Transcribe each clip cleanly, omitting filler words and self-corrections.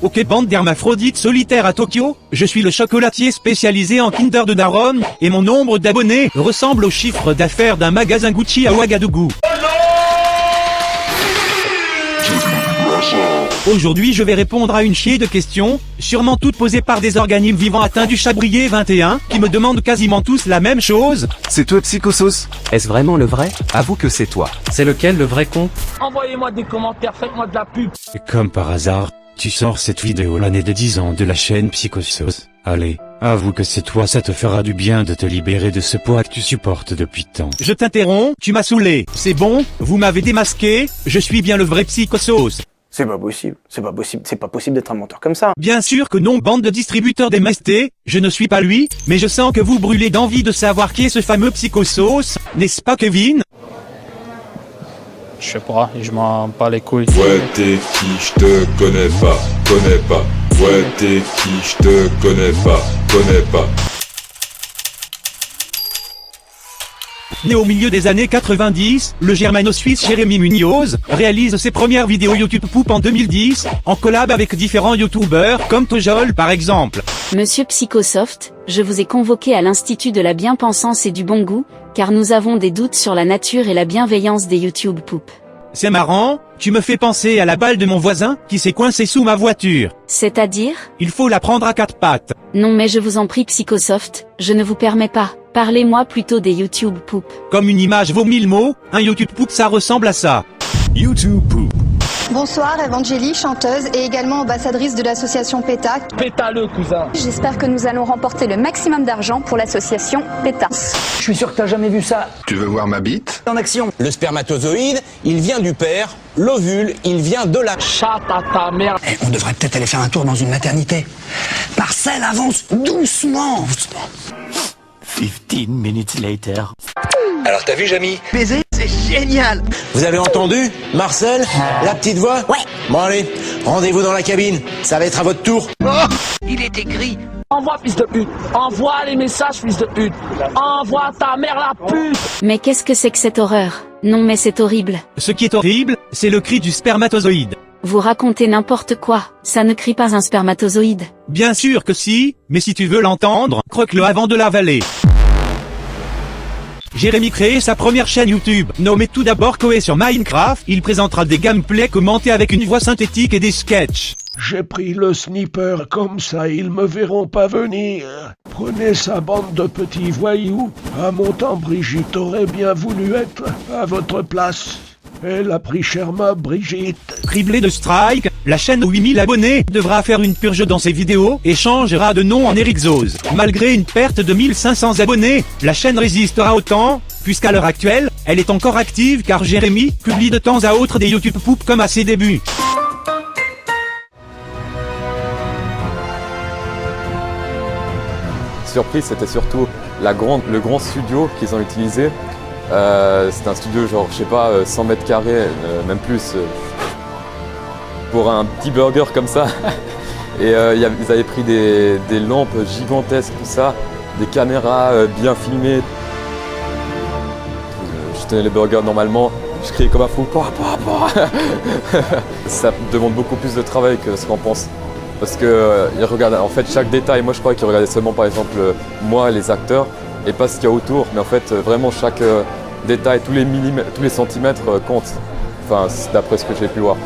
Ok, bande d'hermaphrodites solitaires à Tokyo, je suis le chocolatier spécialisé en Kinder de Daron, et mon nombre d'abonnés ressemble au chiffre d'affaires d'un magasin Gucci à Ouagadougou. Aujourd'hui je vais répondre à une chier de questions, sûrement toutes posées par des organismes vivants atteints du Chabrier 21, qui me demandent quasiment tous la même chose. C'est toi Psychosauce? Est-ce vraiment le vrai? Avoue que c'est toi. C'est lequel le vrai compte? Envoyez-moi des commentaires, faites-moi de la pub. Et comme par hasard, tu sors cette vidéo l'année de 10 ans de la chaîne Psychosauce. Allez, avoue que c'est toi, ça te fera du bien de te libérer de ce poids que tu supportes depuis tant. Je t'interromps, tu m'as saoulé. C'est bon, vous m'avez démasqué, je suis bien le vrai Psychosauce. C'est pas possible, c'est pas possible d'être un menteur comme ça. Bien sûr que non, bande de distributeurs d'MST, je ne suis pas lui, mais je sens que vous brûlez d'envie de savoir qui est ce fameux Psychosauce, n'est-ce pas Kevin? Je sais pas, je m'en bats les couilles. Ouais t'es qui, je te connais pas. Ouais t'es qui, je te connais pas. Né au milieu des années 90, le germano-suisse Jérémy Munoz réalise ses premières vidéos YouTube Poop en 2010, en collab avec différents youtubeurs comme Tojol par exemple. Monsieur Psychosoft, je vous ai convoqué à l'Institut de la Bien-Pensance et du Bon Goût, car nous avons des doutes sur la nature et la bienveillance des YouTube Poop. C'est marrant, tu me fais penser à la balle de mon voisin qui s'est coincée sous ma voiture. C'est-à-dire? Il faut la prendre à quatre pattes. Non mais je vous en prie Psychosoft, je ne vous permets pas. Parlez-moi plutôt des YouTube Poop. Comme une image vaut 1000 mots, un YouTube Poop ça ressemble à ça. YouTube Poop. Bonsoir, Evangélie, chanteuse et également ambassadrice de l'association PETA. Pétale, cousin. J'espère que nous allons remporter le maximum d'argent pour l'association PETA. Je suis sûr que t'as jamais vu ça Tu veux voir ma bite? en action. Le spermatozoïde, il vient du père, l'ovule, il vient de la... Chatte à ta mère. On devrait peut-être aller faire un tour dans une maternité. Marcel, avance doucement. 15 minutes later. Alors t'as vu, Jamy? Baiser, c'est génial. Vous avez entendu? Marcel? La petite voix? Ouais. Bon allez, rendez-vous dans la cabine, ça va être à votre tour. Il est écrit. Envoie, fils de pute. Envoie les messages, fils de pute. Envoie ta mère la pute. Mais qu'est-ce que c'est que cette horreur? Non mais c'est horrible. Ce qui est horrible, c'est le cri du spermatozoïde. Vous racontez n'importe quoi, ça ne crie pas un spermatozoïde. Bien sûr que si, mais si tu veux l'entendre, croque-le avant de l'avaler. Jérémy crée sa première chaîne YouTube, nommée tout d'abord Koé sur Minecraft. Il présentera des gameplays commentés avec une voix synthétique et des sketchs. J'ai pris le sniper comme ça, ils me verront pas venir. Prenez sa bande de petits voyous. À mon temps, Brigitte aurait bien voulu être à votre place. Elle a pris cher ma Brigitte. Criblée de strike, la chaîne aux 8000 abonnés devra faire une purge dans ses vidéos et changera de nom en Eric Zose. Malgré une perte de 1500 abonnés, la chaîne résistera autant, puisqu'à l'heure actuelle, elle est encore active car Jérémy publie de temps à autre des YouTube Poop comme à ses débuts. Surprise, c'était surtout le grand studio qu'ils ont utilisé. C'est un studio genre, je sais pas, 100 mètres carrés, même plus, pour un petit burger comme ça. Et ils avaient pris des lampes gigantesques, tout ça, des caméras bien filmées. Je tenais les burgers normalement, je criais comme un fou. Ça demande beaucoup plus de travail que ce qu'on pense. Parce qu'ils regardent en fait chaque détail. Moi je crois qu'ils regardaient seulement par exemple moi, les acteurs, et pas ce qu'il y a autour. Mais en fait vraiment chaque détail, tous les centimètres comptent. Enfin, c'est d'après ce que j'ai pu voir.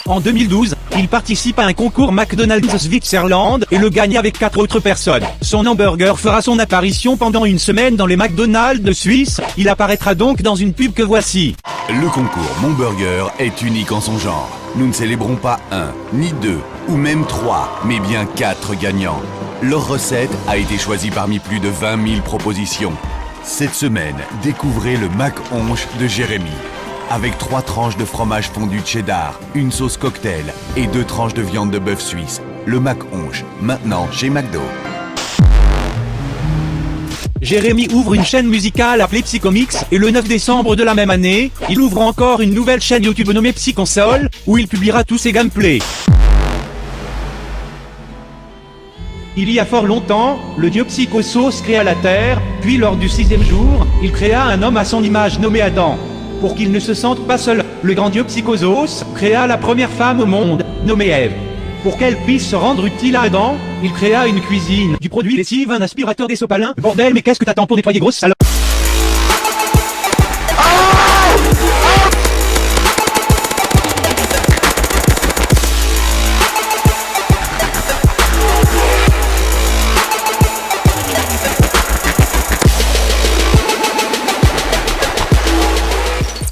En 2012, il participe à un concours McDonald's Switzerland et le gagne avec 4 autres personnes. Son hamburger fera son apparition pendant une semaine dans les McDonald's de Suisse. Il apparaîtra donc dans une pub que voici. Le concours Mon Burger est unique en son genre. Nous ne célébrons pas 1, ni 2, ou même 3, mais bien 4 gagnants. Leur recette a été choisie parmi plus de 20 000 propositions. Cette semaine, découvrez le Mac Honche de Jérémy. Avec 3 tranches de fromage fondu cheddar, une sauce cocktail et 2 tranches de viande de bœuf suisse. Le Mac Honche, maintenant chez McDo. Jérémy ouvre une chaîne musicale appelée Psychomix et le 9 décembre de la même année, il ouvre encore une nouvelle chaîne YouTube nommée Psyconsole où il publiera tous ses gameplays. Il y a fort longtemps, le dieu Psychosos créa la terre, puis lors du 6e jour, il créa un homme à son image nommé Adam. Pour qu'il ne se sente pas seul, le grand dieu Psychosos créa la première femme au monde, nommée Ève. Pour qu'elle puisse se rendre utile à Adam, il créa une cuisine, du produit lessive, un aspirateur des sopalins. Bordel, mais qu'est-ce que t'attends pour nettoyer, grosse salope?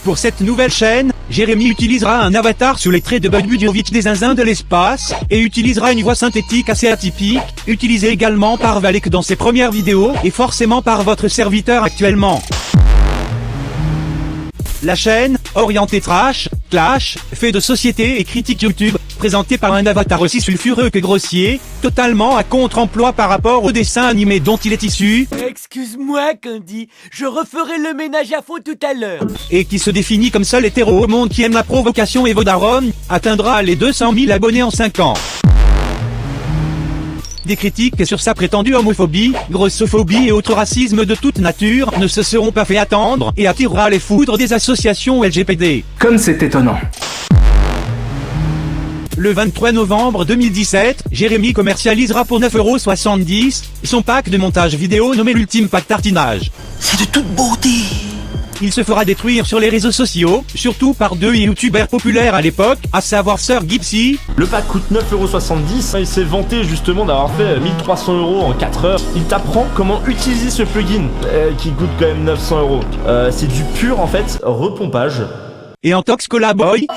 Pour cette nouvelle chaîne, Jérémy utilisera un avatar sous les traits de Bud Budjovic des zinzins de l'espace, et utilisera une voix synthétique assez atypique, utilisée également par Valek dans ses premières vidéos, et forcément par votre serviteur actuellement. La chaîne, orientée trash, clash, fait de société et critique YouTube, présentée par un avatar aussi sulfureux que grossier, totalement à contre-emploi par rapport au dessin animé dont il est issu. Excuse-moi, Candy, je referai le ménage à fond tout à l'heure. Et qui se définit comme seul hétéro au monde qui aime la provocation et Vodaron, atteindra les 200 000 abonnés en 5 ans. Des critiques sur sa prétendue homophobie, grossophobie et autres racismes de toute nature ne se seront pas fait attendre et attirera les foudres des associations LGBT. Comme c'est étonnant. Le 23 novembre 2017, Jérémy commercialisera pour 9,70 € son pack de montage vidéo nommé l'Ultime Pack Tartinage. C'est de toute beauté. Il se fera détruire sur les réseaux sociaux, surtout par deux youtubeurs populaires à l'époque, à savoir Sir Gipsy. Le pack coûte 9,70 €, il s'est vanté justement d'avoir fait 1300 € en 4 heures. Il t'apprend comment utiliser ce plugin, qui coûte quand même 900 €. C'est du pur en fait repompage. Et en Tox Collaboy,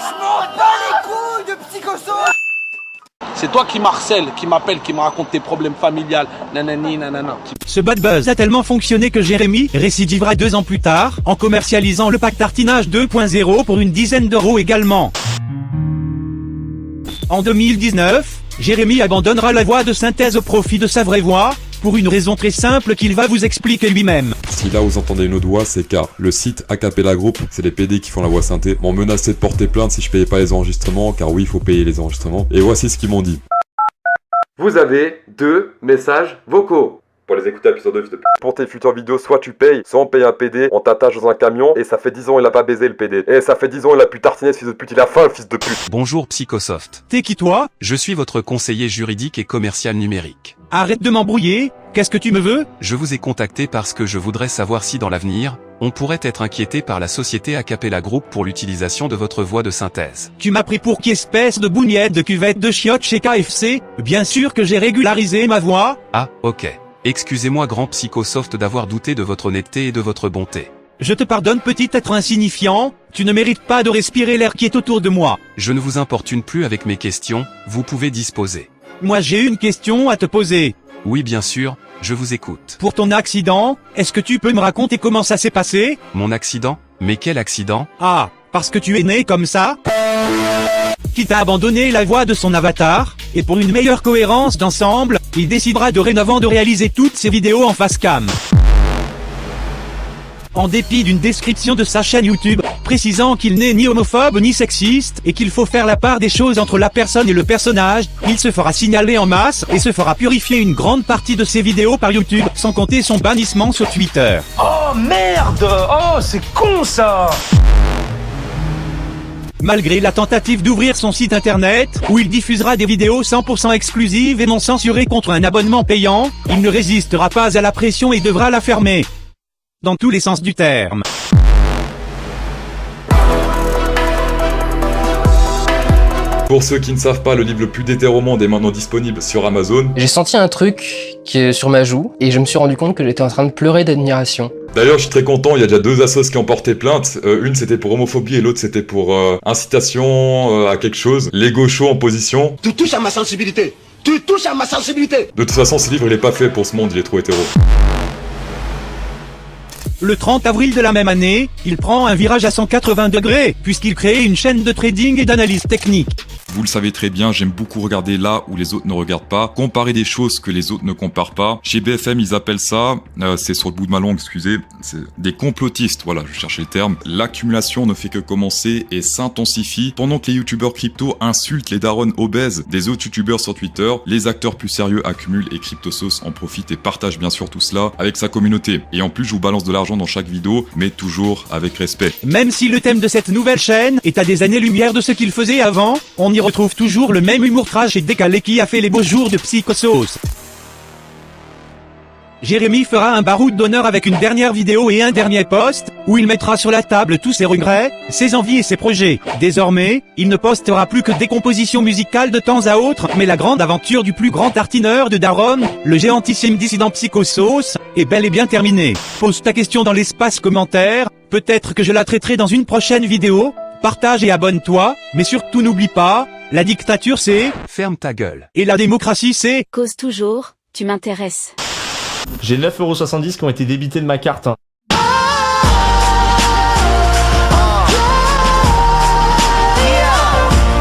C'est toi qui m'harcèle, qui m'appelle, qui me raconte tes problèmes familiales, nanani, nanana. ce bad buzz a tellement fonctionné que Jérémy récidivera 2 ans plus tard, en commercialisant le pack Tartinage 2.0 pour une dizaine d'euros également. En 2019, Jérémy abandonnera la voix de synthèse au profit de sa vraie voix, pour une raison très simple qu'il va vous expliquer lui-même. Si là vous entendez une autre voix, c'est car le site Acapella Group, c'est les PD qui font la voix synthé, m'ont menacé de porter plainte si je payais pas les enregistrements, car oui, il faut payer les enregistrements. Et voici ce qu'ils m'ont dit. Vous avez 2 messages vocaux. Pour les écouter appuie sur 2, fils de pute. Pour tes futures vidéos, soit tu payes, soit on paye un PD, on t'attache dans un camion, et ça fait 10 ans il a pas baisé le PD. Et ça fait 10 ans il a pu tartiner ce fils de pute, il a faim le fils de pute. Bonjour Psychosoft. T'es qui toi? Je suis votre conseiller juridique et commercial numérique. Arrête de m'embrouiller, qu'est-ce que tu me veux? Je vous ai contacté parce que je voudrais savoir si dans l'avenir, on pourrait être inquiété par la société Acapella Group pour l'utilisation de votre voix de synthèse. Tu m'as pris pour qui espèce de bougnette de cuvette de chiottes chez KFC? Bien sûr que j'ai régularisé ma voix. Ah, ok. Excusez-moi grand Psychosoft d'avoir douté de votre honnêteté et de votre bonté. Je te pardonne petit être insignifiant, tu ne mérites pas de respirer l'air qui est autour de moi. Je ne vous importune plus avec mes questions, vous pouvez disposer. Moi j'ai une question à te poser. Oui bien sûr, je vous écoute. Pour ton accident, est-ce que tu peux me raconter comment ça s'est passé? Mon accident? Mais quel accident? Ah, parce que tu es né comme ça? Qui t'a abandonné la voix de son avatar, et pour une meilleure cohérence d'ensemble, il décidera dorénavant de réaliser toutes ses vidéos en face cam. En dépit d'une description de sa chaîne YouTube, précisant qu'il n'est ni homophobe ni sexiste, et qu'il faut faire la part des choses entre la personne et le personnage, il se fera signaler en masse, et se fera purifier une grande partie de ses vidéos par YouTube, sans compter son bannissement sur Twitter. Oh merde! Oh c'est con ça! Malgré la tentative d'ouvrir son site internet, où il diffusera des vidéos 100% exclusives et non censurées contre un abonnement payant, il ne résistera pas à la pression et devra la fermer. Dans tous les sens du terme. Pour ceux qui ne savent pas, le livre le plus déter au monde est maintenant disponible sur Amazon. J'ai senti un truc qui est sur ma joue, et je me suis rendu compte que j'étais en train de pleurer d'admiration. D'ailleurs, je suis très content, il y a déjà 2 assos qui ont porté plainte. Une c'était pour homophobie et l'autre c'était pour incitation à quelque chose. Les gauchos en position. Tu touches à ma sensibilité. Tu touches à ma sensibilité. De toute façon, ce livre il est pas fait pour ce monde, il est trop hétéro. Le 30 avril de la même année, il prend un virage à 180 degrés, puisqu'il crée une chaîne de trading et d'analyse technique. vous le savez très bien, j'aime beaucoup regarder là où les autres ne regardent pas, comparer des choses que les autres ne comparent pas. Chez BFM, ils appellent ça, c'est sur le bout de ma langue, excusez, c'est des complotistes, voilà, je cherchais le terme. L'accumulation ne fait que commencer et s'intensifie. Pendant que les youtubeurs crypto insultent les darons obèses des autres youtubeurs sur Twitter, les acteurs plus sérieux accumulent et CryptoSauce en profite et partage bien sûr tout cela avec sa communauté. Et en plus, je vous balance de l'argent dans chaque vidéo, mais toujours avec respect. Même si le thème de cette nouvelle chaîne est à des années-lumière de ce qu'il faisait avant, on y retrouve toujours le même humour trash et décalé qui a fait les beaux jours de PsychoSauce. Jérémy fera un baroud d'honneur avec une dernière vidéo et un dernier post, où il mettra sur la table tous ses regrets, ses envies et ses projets. Désormais, il ne postera plus que des compositions musicales de temps à autre, mais la grande aventure du plus grand tartineur de Daron, le géantissime dissident PsychoSauce, est bel et bien terminée. Pose ta question dans l'espace commentaire, peut-être que je la traiterai dans une prochaine vidéo. Partage et abonne-toi, mais surtout n'oublie pas, la dictature c'est... Ferme ta gueule. Et la démocratie c'est... Cause toujours, tu m'intéresses. J'ai 9,70€ qui ont été débités de ma carte.